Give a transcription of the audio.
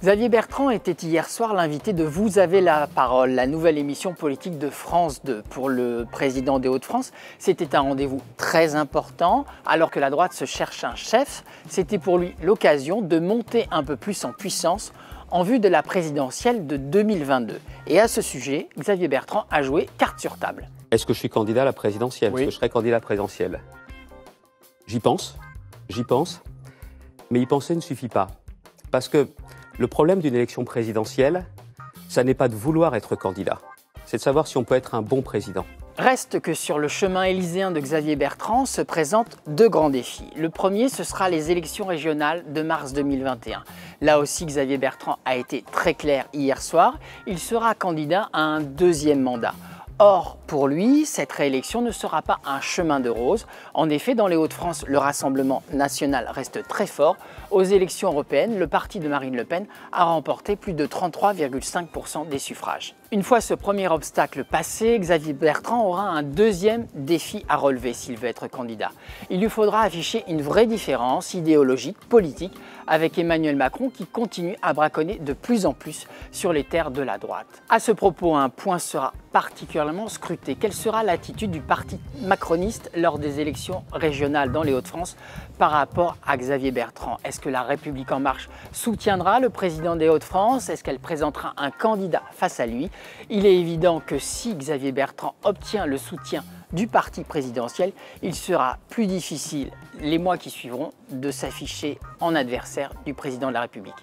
Xavier Bertrand était hier soir l'invité de Vous avez la parole, la nouvelle émission politique de France 2. Pour le président des Hauts-de-France, c'était un rendez-vous très important. Alors que la droite se cherche un chef, c'était pour lui l'occasion de monter un peu plus en puissance en vue de la présidentielle de 2022. Et à ce sujet, Xavier Bertrand a joué carte sur table. Est-ce que je suis candidat à la présidentielle? Oui. Est-ce que je serai candidat à la présidentielle? J'y pense, mais y penser ne suffit pas. Parce que le problème d'une élection présidentielle, ça n'est pas de vouloir être candidat, c'est de savoir si on peut être un bon président. Reste que sur le chemin élyséen de Xavier Bertrand se présentent deux grands défis. Le premier, ce sera les élections régionales de mars 2021. Là aussi, Xavier Bertrand a été très clair hier soir, il sera candidat à un deuxième mandat. Or, pour lui, cette réélection ne sera pas un chemin de rose. En effet, dans les Hauts-de-France, le Rassemblement national reste très fort. Aux élections européennes, le parti de Marine Le Pen a remporté plus de 33,5% des suffrages. Une fois ce premier obstacle passé, Xavier Bertrand aura un deuxième défi à relever s'il veut être candidat. Il lui faudra afficher une vraie différence idéologique, politique, avec Emmanuel Macron qui continue à braconner de plus en plus sur les terres de la droite. À ce propos, un point sera particulièrement scruté. Quelle sera l'attitude du parti macroniste lors des élections régionales dans les Hauts-de-France par rapport à Xavier Bertrand? Est-ce que la République en marche soutiendra le président des Hauts-de-France? Est-ce qu'elle présentera un candidat face à lui? Il est évident que si Xavier Bertrand obtient le soutien du parti présidentiel, il sera plus difficile les mois qui suivront de s'afficher en adversaire du président de la République.